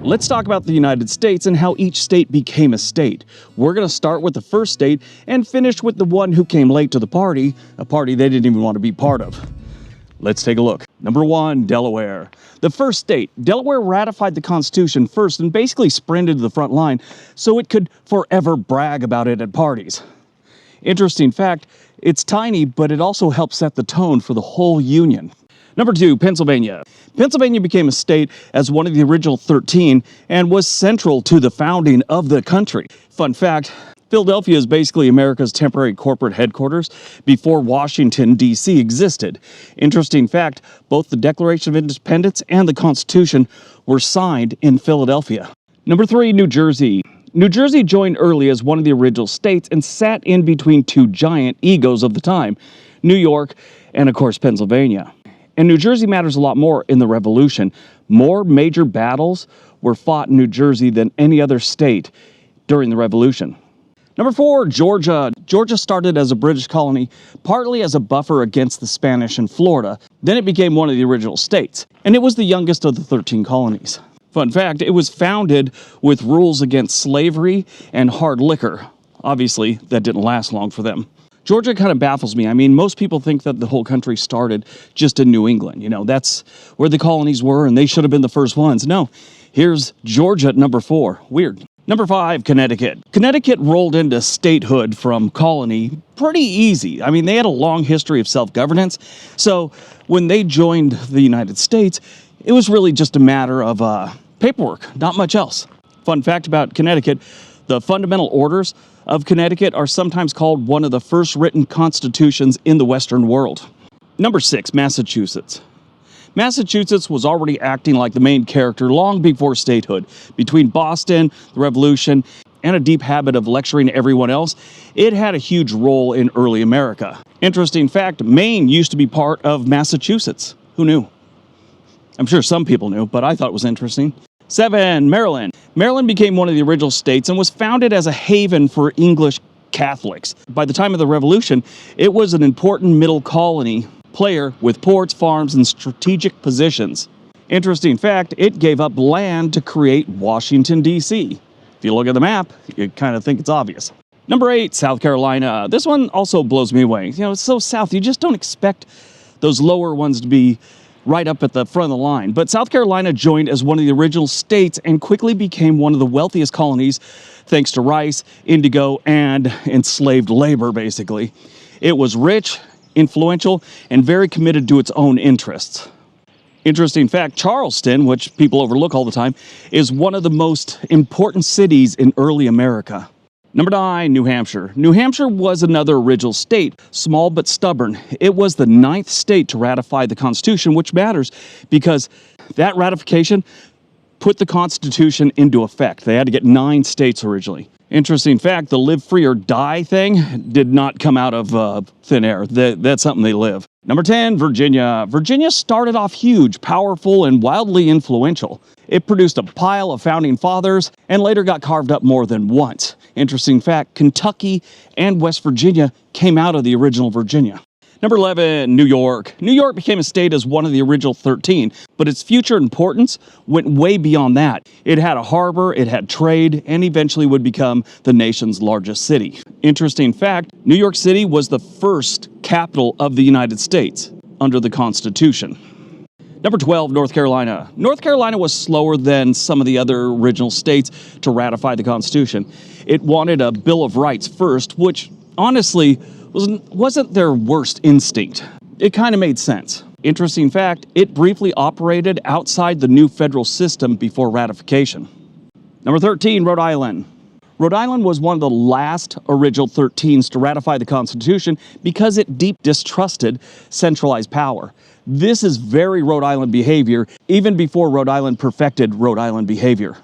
Let's talk about the United States and how each state became a state. We're going to start with the first state and finish with the one who came late to the party, a party they didn't even want to be part of. Let's take a look. Number 1, Delaware. The first state, Delaware ratified the Constitution first and basically sprinted to the front line so it could forever brag about it at parties. Interesting fact, it's tiny, but it also helped set the tone for the whole Union. Number 2, Pennsylvania. Pennsylvania became a state as one of the original 13 and was central to the founding of the country. Fun fact, Philadelphia is basically America's temporary corporate headquarters before Washington, D.C. existed. Interesting fact, both the Declaration of Independence and the Constitution were signed in Philadelphia. Number 3, New Jersey. New Jersey joined early as one of the original states and sat in between two giant egos of the time, New York and, of course, Pennsylvania. And New Jersey matters a lot more in the Revolution. More major battles were fought in New Jersey than any other state during the Revolution. Number 4, Georgia. Georgia started as a British colony, partly as a buffer against the Spanish in Florida. Then it became one of the original states, and it was the youngest of the 13 colonies. Fun fact, it was founded with rules against slavery and hard liquor. Obviously, that didn't last long for them. Georgia kind of baffles me. I mean, most people think that the whole country started just in New England. You know, that's where the colonies were, and they should have been the first ones. No, here's Georgia at number 4. Weird. Number 5, Connecticut. Connecticut rolled into statehood from colony pretty easy. I mean, they had a long history of self-governance. So when they joined the United States, it was really just a matter of paperwork, not much else. Fun fact about Connecticut, the fundamental orders of Connecticut are sometimes called one of the first written constitutions in the Western world. Number 6, Massachusetts. Massachusetts was already acting like the main character long before statehood. Between Boston, the Revolution, and a deep habit of lecturing everyone else, it had a huge role in early America. Interesting fact, Maine used to be part of Massachusetts. Who knew? I'm sure some people knew, but I thought it was interesting. 7, Maryland. Maryland became one of the original states and was founded as a haven for English Catholics. By the time of the Revolution, it was an important middle colony player with ports, farms, and strategic positions. Interesting fact, it gave up land to create Washington, D.C. If you look at the map, you kind of think it's obvious. Number 8, South Carolina. This one also blows me away. You know, it's so south, you just don't expect those lower ones to be right up at the front of the line. But South Carolina joined as one of the original states and quickly became one of the wealthiest colonies thanks to rice, indigo, and enslaved labor, basically. It was rich, influential, and very committed to its own interests. Interesting fact, Charleston, which people overlook all the time, is one of the most important cities in early America. Number 9, New Hampshire. New Hampshire was another original state, small but stubborn. It was the 9th state to ratify the Constitution, which matters because that ratification put the Constitution into effect. They had to get 9 states originally. Interesting fact, the live free or die thing did not come out of thin air. That's something they live. Number 10, Virginia. Virginia started off huge, powerful, and wildly influential. It produced a pile of founding fathers and later got carved up more than once. Interesting fact, Kentucky and West Virginia came out of the original Virginia. Number 11, New York. New York became a state as one of the original 13, but its future importance went way beyond that. It had a harbor, it had trade, and eventually would become the nation's largest city. Interesting fact, New York City was the first capital of the United States under the Constitution. Number 12, North Carolina. North Carolina was slower than some of the other original states to ratify the Constitution. It wanted a Bill of Rights first, which honestly wasn't their worst instinct. It kind of made sense. Interesting fact, it briefly operated outside the new federal system before ratification. Number 13, Rhode Island. Rhode Island was one of the last original 13s to ratify the Constitution because it deep distrusted centralized power. This is very Rhode Island behavior, even before Rhode Island perfected Rhode Island behavior.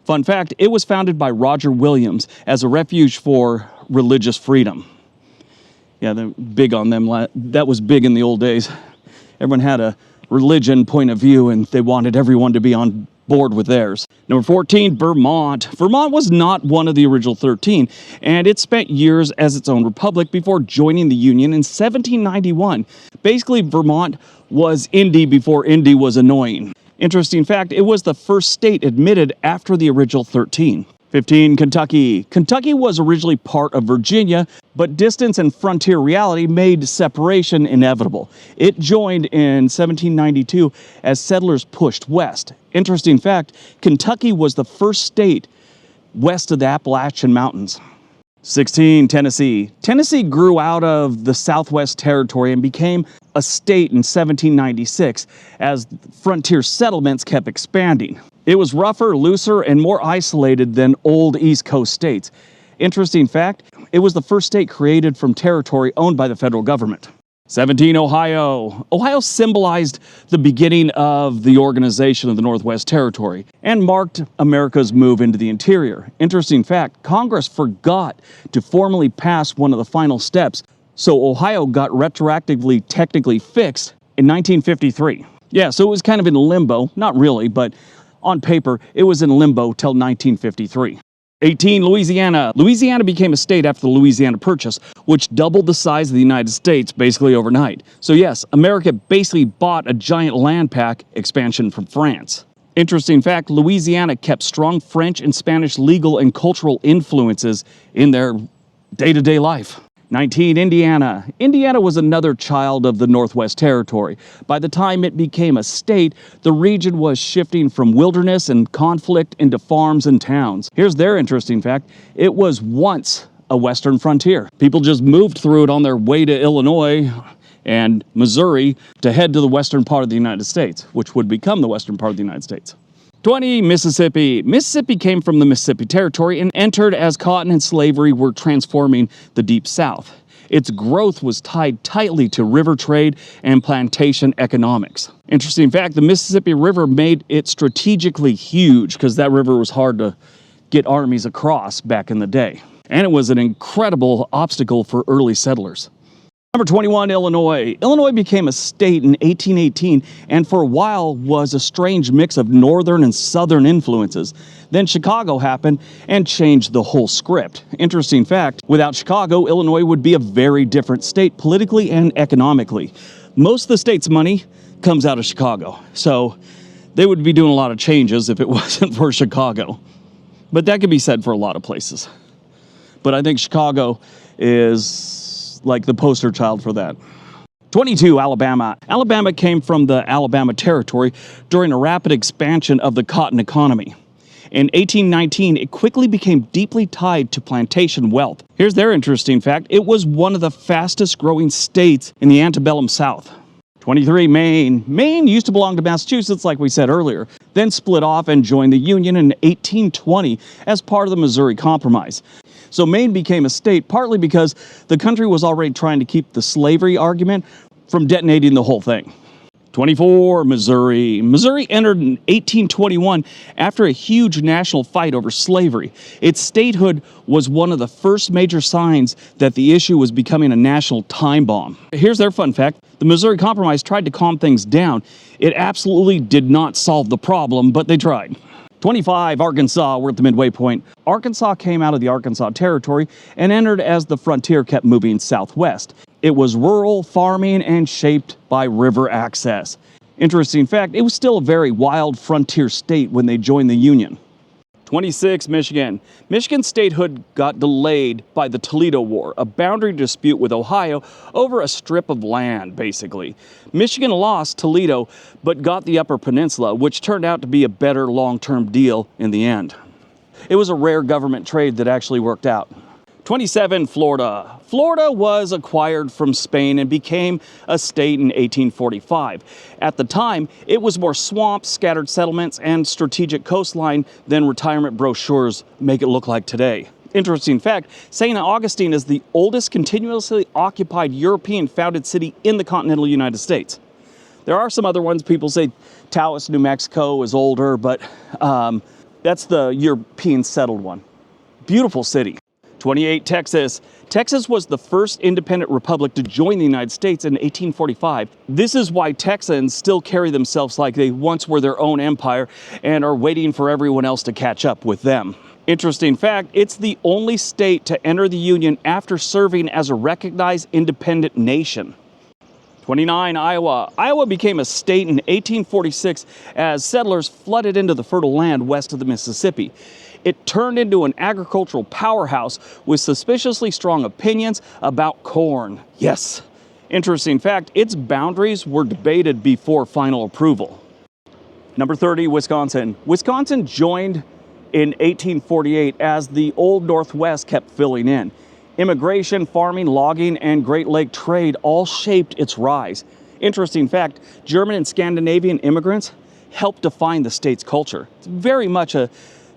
Fun fact, it was founded by Roger Williams as a refuge for religious freedom. Yeah, they're big on them. That was big in the old days. Everyone had a religion point of view and they wanted everyone to be on board with theirs. Number 14, Vermont. Vermont was not one of the original 13, and it spent years as its own republic before joining the Union in 1791. Basically, Vermont was Indy before Indy was annoying. Interesting fact, it was the first state admitted after the original 13. 15. Kentucky. Kentucky was originally part of Virginia, but distance and frontier reality made separation inevitable. It joined in 1792 as settlers pushed west. Interesting fact, Kentucky was the first state west of the Appalachian Mountains. 16. Tennessee. Tennessee grew out of the Southwest Territory and became a state in 1796 as frontier settlements kept expanding. It was rougher, looser, and more isolated than old East Coast states. Interesting fact, it was the first state created from territory owned by the federal government. 17. Ohio. Ohio symbolized the beginning of the organization of the Northwest Territory and marked America's move into the interior. Interesting fact, Congress forgot to formally pass one of the final steps, so Ohio got retroactively technically fixed in 1953. Yeah, so it was kind of in limbo, not really, but on paper, it was in limbo till 1953. 18. Louisiana. Louisiana became a state after the Louisiana Purchase, which doubled the size of the United States basically overnight. So yes, America basically bought a giant land pack expansion from France. Interesting fact, Louisiana kept strong French and Spanish legal and cultural influences in their day-to-day life. 19. Indiana. Indiana was another child of the Northwest Territory. By the time it became a state, the region was shifting from wilderness and conflict into farms and towns. Here's their interesting fact. It was once a western frontier. People just moved through it on their way to Illinois and Missouri to head to the western part of the United States, which would become the western part of the United States. 20. Mississippi. Mississippi came from the Mississippi Territory and entered as cotton and slavery were transforming the Deep South. Its growth was tied tightly to river trade and plantation economics. Interesting fact, the Mississippi River made it strategically huge because that river was hard to get armies across back in the day. And it was an incredible obstacle for early settlers. Number 21, Illinois. Illinois became a state in 1818 and for a while was a strange mix of northern and southern influences. Then Chicago happened and changed the whole script. Interesting fact, without Chicago, Illinois would be a very different state politically and economically. Most of the state's money comes out of Chicago, so they would be doing a lot of changes if it wasn't for Chicago. But that could be said for a lot of places. But I think Chicago is like the poster child for that. 22, Alabama. Alabama came from the Alabama Territory during a rapid expansion of the cotton economy. In 1819, it quickly became deeply tied to plantation wealth. Here's their interesting fact. It was one of the fastest growing states in the antebellum South. 23, Maine. Maine used to belong to Massachusetts, like we said earlier, then split off and joined the Union in 1820 as part of the Missouri Compromise. So Maine became a state partly because the country was already trying to keep the slavery argument from detonating the whole thing. 24, Missouri. Missouri entered in 1821 after a huge national fight over slavery. Its statehood was one of the first major signs that the issue was becoming a national time bomb. Here's their fun fact. The Missouri Compromise tried to calm things down. It absolutely did not solve the problem, but they tried. 25, Arkansas. We're at the midway point. Arkansas came out of the Arkansas Territory and entered as the frontier kept moving southwest. It was rural, farming, and shaped by river access. Interesting fact, it was still a very wild frontier state when they joined the Union. 26, Michigan. Michigan's statehood got delayed by the Toledo War, a boundary dispute with Ohio over a strip of land, basically. Michigan lost Toledo, but got the Upper Peninsula, which turned out to be a better long-term deal in the end. It was a rare government trade that actually worked out. 27, Florida. Florida was acquired from Spain and became a state in 1845. At the time, it was more swamps, scattered settlements, and strategic coastline than retirement brochures make it look like today. Interesting fact, St. Augustine is the oldest continuously occupied European-founded city in the continental United States. There are some other ones. People say Taos, New Mexico is older, but that's the European settled one. Beautiful city. 28, Texas. Texas was the first independent republic to join the United States in 1845. This is why Texans still carry themselves like they once were their own empire and are waiting for everyone else to catch up with them. Interesting fact, it's the only state to enter the Union after serving as a recognized independent nation. 29, Iowa. Iowa became a state in 1846 as settlers flooded into the fertile land west of the Mississippi. It turned into an agricultural powerhouse with suspiciously strong opinions about corn. Yes. Interesting fact, its boundaries were debated before final approval. Number 30, Wisconsin. Wisconsin joined in 1848 as the Old Northwest kept filling in. Immigration, farming, logging, and Great Lake trade all shaped its rise. Interesting fact, German and Scandinavian immigrants helped define the state's culture. It's very much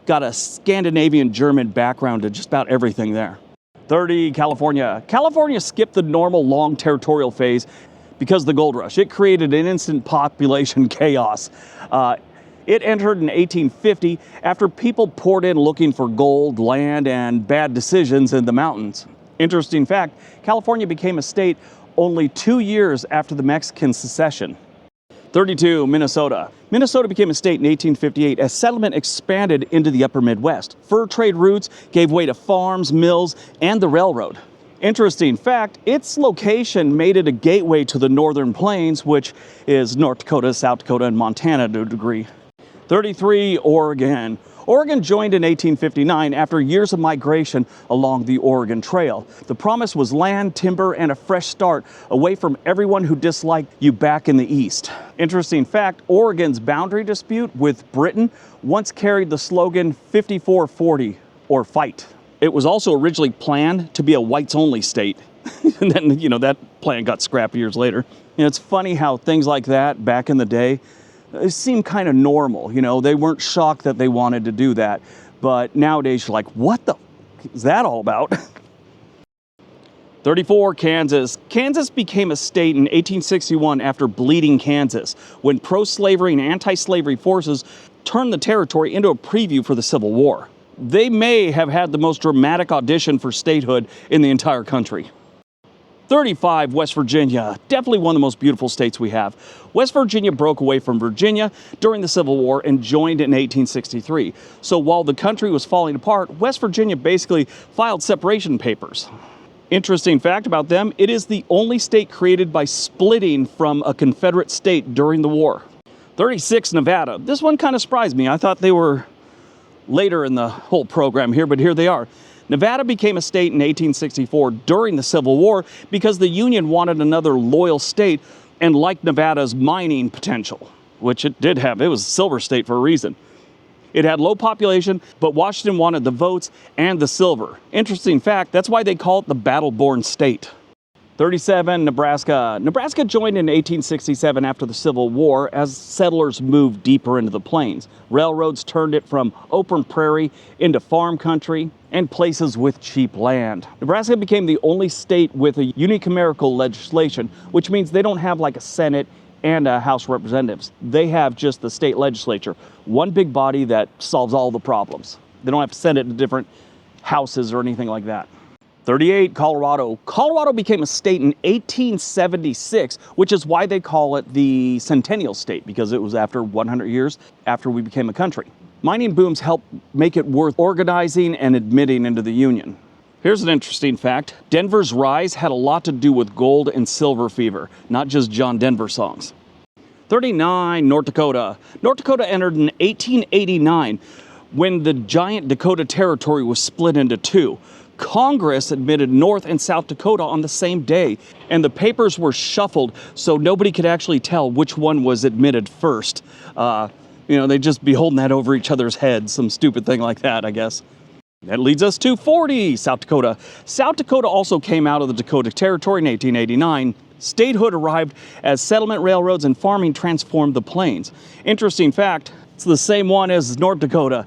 got a Scandinavian German background to just about everything there. 30, California. California skipped the normal long territorial phase because of the gold rush. It created an instant population chaos. It entered in 1850 after people poured in looking for gold, land, and bad decisions in the mountains. Interesting fact, California became a state only 2 years after the Mexican secession. 32, Minnesota. Minnesota became a state in 1858 as settlement expanded into the upper Midwest. Fur trade routes gave way to farms, mills, and the railroad. Interesting fact, its location made it a gateway to the northern plains, which is North Dakota, South Dakota, and Montana to a degree. 33, Oregon. Oregon joined in 1859 after years of migration along the Oregon Trail. The promise was land, timber, and a fresh start away from everyone who disliked you back in the East. Interesting fact, Oregon's boundary dispute with Britain once carried the slogan 54-40, or fight. It was also originally planned to be a whites-only state. And then, that plan got scrapped years later. It's funny how things like that back in the day it seemed kind of normal. They weren't shocked that they wanted to do that. But nowadays, you're like, what the is that all about? 34, Kansas. Kansas became a state in 1861 after Bleeding Kansas, when pro-slavery and anti-slavery forces turned the territory into a preview for the Civil War. They may have had the most dramatic audition for statehood in the entire country. 35, West Virginia, definitely one of the most beautiful states we have. West Virginia broke away from Virginia during the Civil War and joined in 1863. So while the country was falling apart, West Virginia basically filed separation papers. Interesting fact about them, it is the only state created by splitting from a Confederate state during the war. 36, Nevada. This one kind of surprised me. I thought they were later in the whole program here, but here they are. Nevada became a state in 1864 during the Civil War because the Union wanted another loyal state and liked Nevada's mining potential, which it did have. It was a silver state for a reason. It had low population, but Washington wanted the votes and the silver. Interesting fact, that's why they call it the battle-born state. 37, Nebraska. Nebraska joined in 1867 after the Civil War as settlers moved deeper into the plains. Railroads turned it from open prairie into farm country and places with cheap land. Nebraska became the only state with a unicameral legislation, which means they don't have like a Senate and a House of Representatives. They have just the state legislature, one big body that solves all the problems. They don't have to send it to different houses or anything like that. 38, Colorado. Colorado became a state in 1876, which is why they call it the Centennial State, because it was after 100 years after we became a country. Mining booms helped make it worth organizing and admitting into the Union. Here's an interesting fact. Denver's rise had a lot to do with gold and silver fever, not just John Denver songs. 39, North Dakota. North Dakota entered in 1889 when the giant Dakota Territory was split into two. Congress admitted North and South Dakota on the same day, and the papers were shuffled so nobody could actually tell which one was admitted first. They'd just be holding that over each other's heads, some stupid thing like that, I guess. That leads us to 40, South Dakota. South Dakota also came out of the Dakota Territory in 1889. Statehood arrived as settlement railroads and farming transformed the plains. Interesting fact, it's the same one as North Dakota.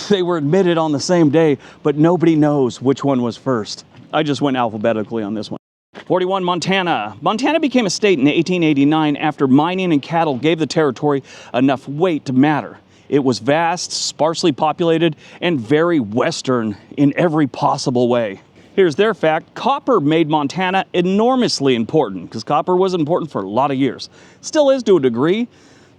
They were admitted on the same day, but nobody knows which one was first. I just went alphabetically on this one. 41, Montana. Montana became a state in 1889 after mining and cattle gave the territory enough weight to matter. It was vast, sparsely populated, and very Western in every possible way. Here's their fact. Copper made Montana enormously important, because copper was important for a lot of years. Still is to a degree,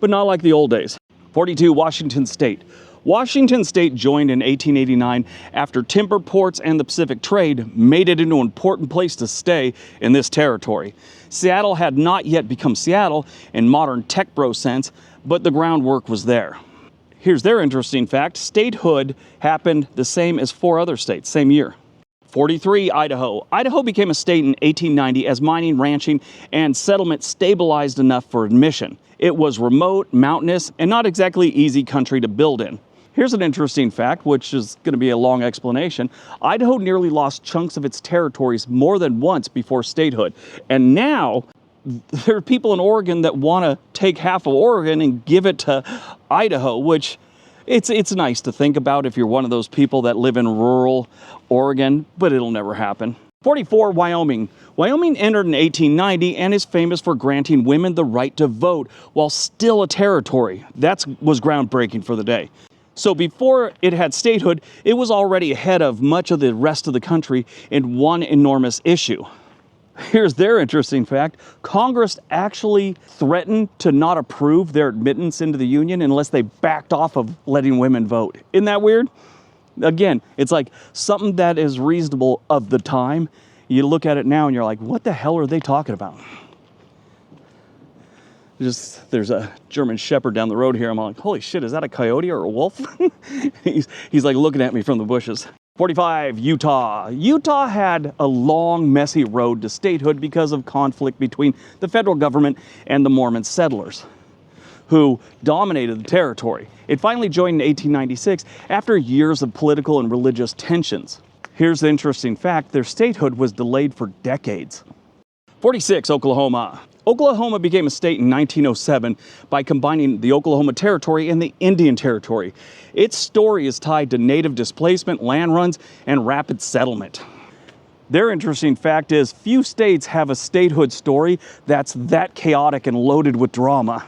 but not like the old days. 42, Washington State. Washington State joined in 1889 after timber ports and the Pacific trade made it into an important place to stay in this territory. Seattle had not yet become Seattle in modern tech bro sense, but the groundwork was there. Here's their interesting fact. Statehood happened the same as 4 other states, same year. 43, Idaho. Idaho became a state in 1890 as mining, ranching, and settlement stabilized enough for admission. It was remote, mountainous, and not exactly easy country to build in. Here's an interesting fact, which is going to be a long explanation. Idaho nearly lost chunks of its territories more than once before statehood. And now there are people in Oregon that want to take half of Oregon and give it to Idaho, which it's nice to think about if you're one of those people that live in rural Oregon, but it'll never happen. 44, Wyoming. Wyoming entered in 1890 and is famous for granting women the right to vote while still a territory. That was groundbreaking for the day. So before it had statehood, it was already ahead of much of the rest of the country in one enormous issue. Here's their interesting fact. Congress actually threatened to not approve their admittance into the Union unless they backed off of letting women vote. Isn't that weird? Again, it's like something that is reasonable of the time. You look at it now and you're like, what the hell are they talking about? There's a German Shepherd down the road here. I'm like, holy shit, is that a coyote or a wolf? he's like looking at me from the bushes. 45, Utah. Utah had a long, messy road to statehood because of conflict between the federal government and the Mormon settlers, who dominated the territory. It finally joined in 1896 after years of political and religious tensions. Here's the interesting fact. Their statehood was delayed for decades. 46, Oklahoma. Oklahoma became a state in 1907 by combining the Oklahoma Territory and the Indian Territory. Its story is tied to native displacement, land runs, and rapid settlement. Their interesting fact is few states have a statehood story that's that chaotic and loaded with drama.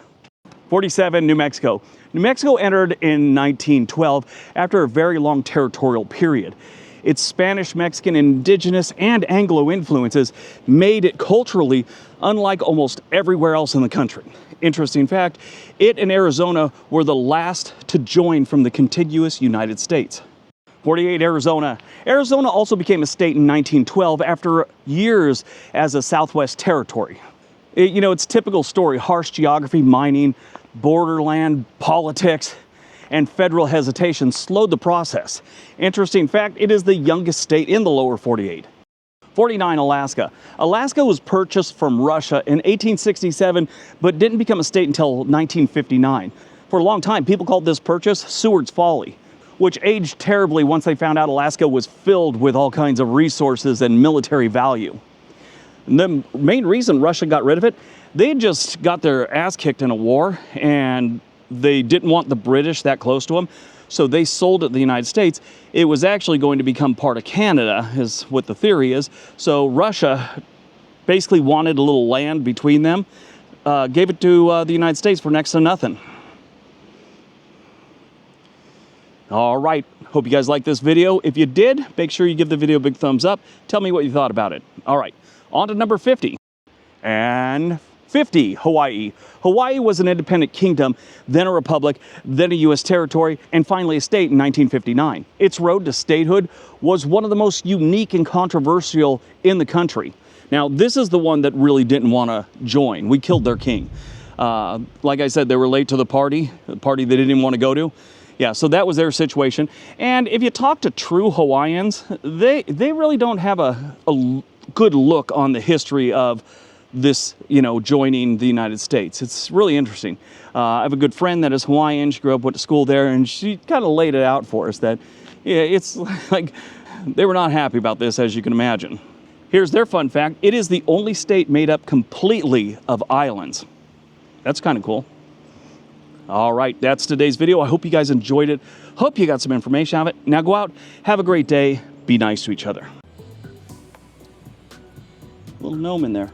47, New Mexico. New Mexico entered in 1912 after a very long territorial period. Its Spanish, Mexican, indigenous, and Anglo influences made it culturally unlike almost everywhere else in the country. Interesting fact, it and Arizona were the last to join from the contiguous United States. 48, Arizona. Arizona also became a state in 1912 after years as a Southwest territory. It's typical story, harsh geography, mining, borderland, politics, and federal hesitation slowed the process. Interesting fact, it is the youngest state in the lower 48. 49, Alaska. Alaska was purchased from Russia in 1867, but didn't become a state until 1959. For a long time, people called this purchase Seward's Folly, which aged terribly once they found out Alaska was filled with all kinds of resources and military value. And the main reason Russia got rid of it, they had just got their ass kicked in a war, and they didn't want the British that close to them, so they sold it to the United States. It was actually going to become part of Canada, is what the theory is. So Russia basically wanted a little land between them, gave it to the United States for next to nothing. All right, hope you guys liked this video. If you did, make sure you give the video a big thumbs up. Tell me what you thought about it. All right, on to number 50. And 50, Hawaii. Hawaii was an independent kingdom, then a republic, then a U.S. territory, and finally a state in 1959. Its road to statehood was one of the most unique and controversial in the country. Now, this is the one that really didn't want to join. We killed their king. Like I said, they were late to the party they didn't even want to go to. Yeah, so that was their situation. And if you talk to true Hawaiians, they really don't have a good look on the history of this, joining the United States. It's really interesting. I have a good friend that is Hawaiian. She grew up, went to school there, and she kind of laid it out for us that, it's like they were not happy about this, as you can imagine. Here's their fun fact. It is the only state made up completely of islands. That's kind of cool. All right, that's today's video. I hope you guys enjoyed it. Hope you got some information out of it. Now go out, have a great day, be nice to each other. Little gnome in there.